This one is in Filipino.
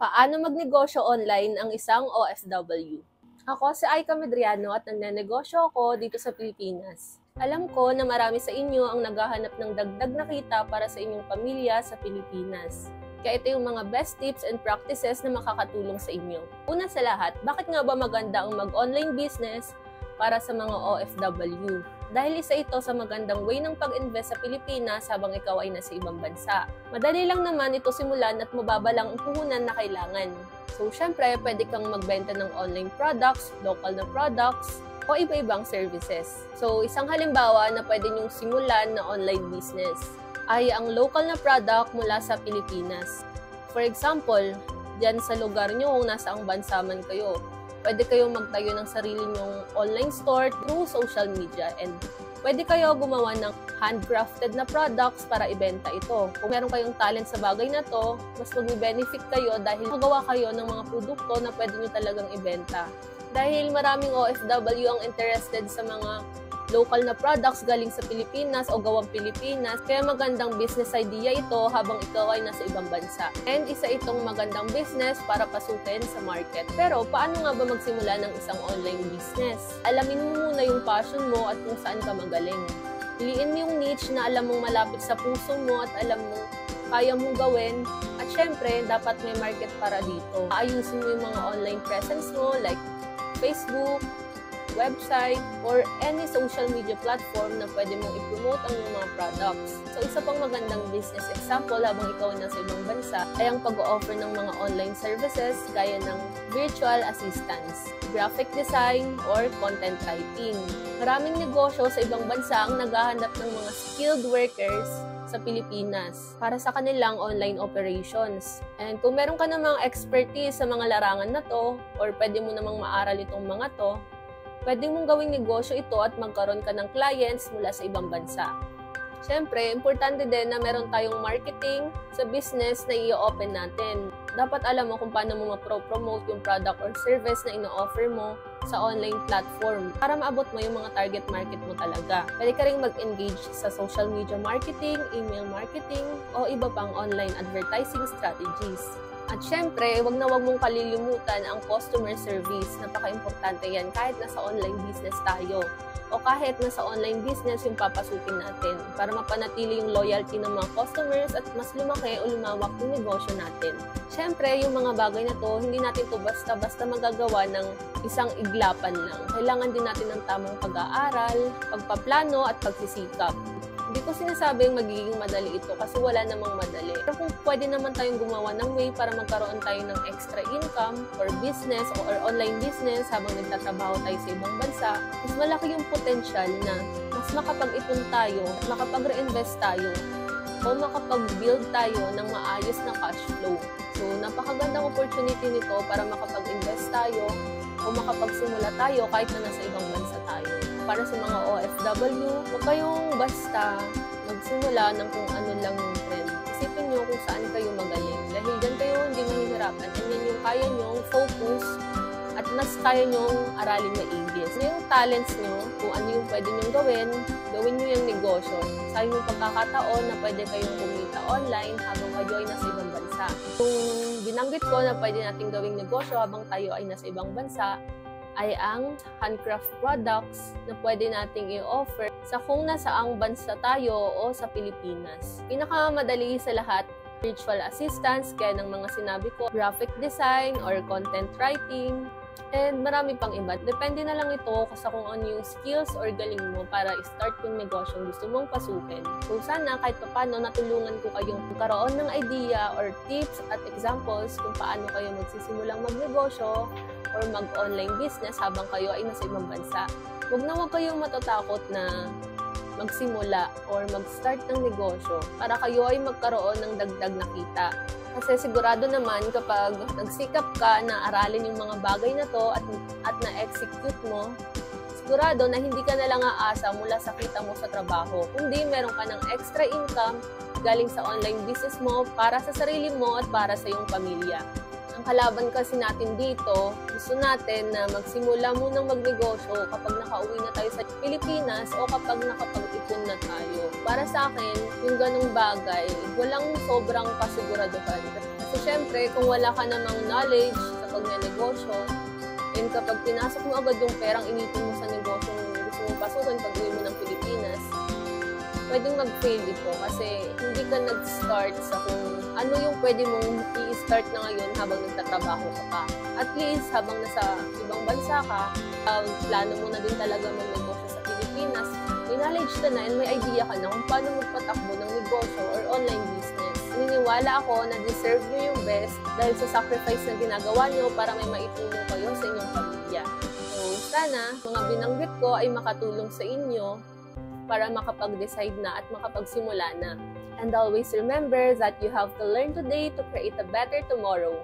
Paano magnegosyo online ang isang OFW? Ako si Aika Medriano at nagnenegosyo ako dito sa Pilipinas. Alam ko na marami sa inyo ang naghahanap ng dagdag na kita para sa inyong pamilya sa Pilipinas. Kaya ito yung mga best tips and practices na makakatulong sa inyo. Una sa lahat, bakit nga ba maganda ang mag-online business para sa mga OFW? Dahil isa ito sa magandang way ng pag-invest sa Pilipinas habang ikaw ay nasa ibang bansa. Madali lang naman ito simulan at mababa lang ang puhunan na kailangan. So, syempre, pwede kang magbenta ng online products, local na products, o iba-ibang services. So, isang halimbawa na pwede nyong simulan na online business ay ang local na product mula sa Pilipinas. For example, dyan sa lugar nyo kung nasaang bansa man kayo, pwede kayong magtayo ng sarili nyong online store through social media and pwede kayo gumawa ng handcrafted na products para ibenta ito. Kung meron kayong talent sa bagay na to, mas mag-benefit kayo dahil magawa kayo ng mga produkto na pwede nyo talagang ibenta. Dahil maraming OFW ang interested sa mga local na products galing sa Pilipinas o gawang Pilipinas, kaya magandang business idea ito habang ikaw ay nasa ibang bansa. And isa itong magandang business para pasukin sa market. Pero paano nga ba magsimula ng isang online business? Alamin mo muna yung passion mo at kung saan ka magaling. Piliin yung niche na alam mong malapit sa puso mo at alam mo kaya mong gawin. At syempre, dapat may market para dito. Ayusin mo yung mga online presence mo like Facebook, website, or any social media platform na pwede mong i-promote ang iyong mga products. So, isa pang magandang business example habang ikaw ay nasa ibang bansa ay ang pag-o-offer ng mga online services gaya ng virtual assistants, graphic design, or content writing. Maraming negosyo sa ibang bansa ang naghahanap ng mga skilled workers sa Pilipinas para sa kanilang online operations. And kung meron ka namang expertise sa mga larangan na to, or pwede mo namang maaral itong mga to, pwede mong gawing negosyo ito at magkaroon ka ng clients mula sa ibang bansa. Siyempre, importante din na meron tayong marketing sa business na i-open natin. Dapat alam mo kung paano mo ma-promote yung product or service na ino-offer mo sa online platform para maabot mo yung mga target market mo talaga. Pwede ka rin mag-engage sa social media marketing, email marketing, o iba pang online advertising strategies. At syempre, wag mong kalilimutan ang customer service. Napaka-importante yan kahit nasa online business tayo o kahit nasa online business yung papasukin natin para mapanatili yung loyalty ng mga customers at mas lumaki o lumawak yung negosyo natin. Syempre, yung mga bagay na to, hindi natin to basta-basta magagawa ng isang iglapan lang. Kailangan din natin ng tamang pag-aaral, pagpaplano at pagsisikap. Hindi ko sinasabing magiging madali ito kasi wala namang madali. Pero kung pwede naman tayong gumawa ng way para magkaroon tayo ng extra income or business or online business habang nagtatrabaho tayo sa ibang bansa, mas malaki yung potential na mas makapag-ipon tayo, makapag-reinvest tayo, o makapag-build tayo ng maayos na cash flow. So, napakagandang opportunity nito para makapag-invest tayo o makapagsimula tayo kahit na nasa ibang bansa tayo. Para sa mga OFW, huwag kayong basta magsimula ng kung ano lang yung trend. Isipin nyo kung saan kayo magaling. Dahil dyan kayo hindi mahihirapan. And yan yung kaya nyong focus at mas kaya nyong aralin maigis. So yung talents nyo, kung ano yung pwede nyong gawin nyo yung negosyo. Sa yung pagkakataon na pwede kayong kumita online habang kayo ay nasa ibang bansa. Kung binanggit ko na pwede natin gawing negosyo habang tayo ay nasa ibang bansa, ay ang handcraft products na pwede nating i-offer sa kung nasaang bansa tayo o sa Pilipinas. Pinakamadali sa lahat, virtual assistants, kaya ng mga sinabi ko, graphic design or content writing, and marami pang iba. Depende na lang ito sa kung ano yung skills or galing mo para i-start yung negosyo gusto mong pasukin. So sana kahit paano natulungan ko kayong magkaroon ng idea or tips at examples kung paano kayo magsisimulang magnegosyo or mag-online business habang kayo ay nasa ibang bansa. Huwag kayong matatakot na magsimula or mag-start ng negosyo para kayo ay magkaroon ng dagdag na kita. Kasi sigurado naman kapag nagsikap ka na aralin yung mga bagay na to at na-execute mo, sigurado na hindi ka na lang aasa mula sa kita mo sa trabaho. Kundi meron ka ng extra income galing sa online business mo para sa sarili mo at para sa iyong pamilya. Ang kalaban kasi natin dito, gusto natin na magsimula munang magnegosyo kapag nakauwi na tayo sa Pilipinas o kapag nakapag-ipon na tayo. Para sa akin, yung ganong bagay, walang sobrang kasiguraduhan. Kasi Kasi syempre, kung wala ka namang knowledge sa pagnenegosyo, and kapag pinasok mo agad yung perang inipon mo sa negosyo gusto mong pasukin pag uwi mo ng Pilipinas, pwedeng mag-fail ito kasi hindi ka nag-start sa kung ano yung pwede mong i-start na ngayon habang nagtatrabaho ka pa. At least, habang nasa ibang bansa ka, plano mo na din talaga mag-negosyo sa Pilipinas, may knowledge ka na and may idea ka na kung paano magpatakbo ng negosyo or online business. Naniniwala ako na deserve nyo yung best dahil sa sacrifice na ginagawa nyo para may maitulong kayo sa inyong pamilya. So, sana mga binanggit ko ay makatulong sa inyo para makapag-decide na at makapagsimula na. And always remember that you have to learn today to create a better tomorrow.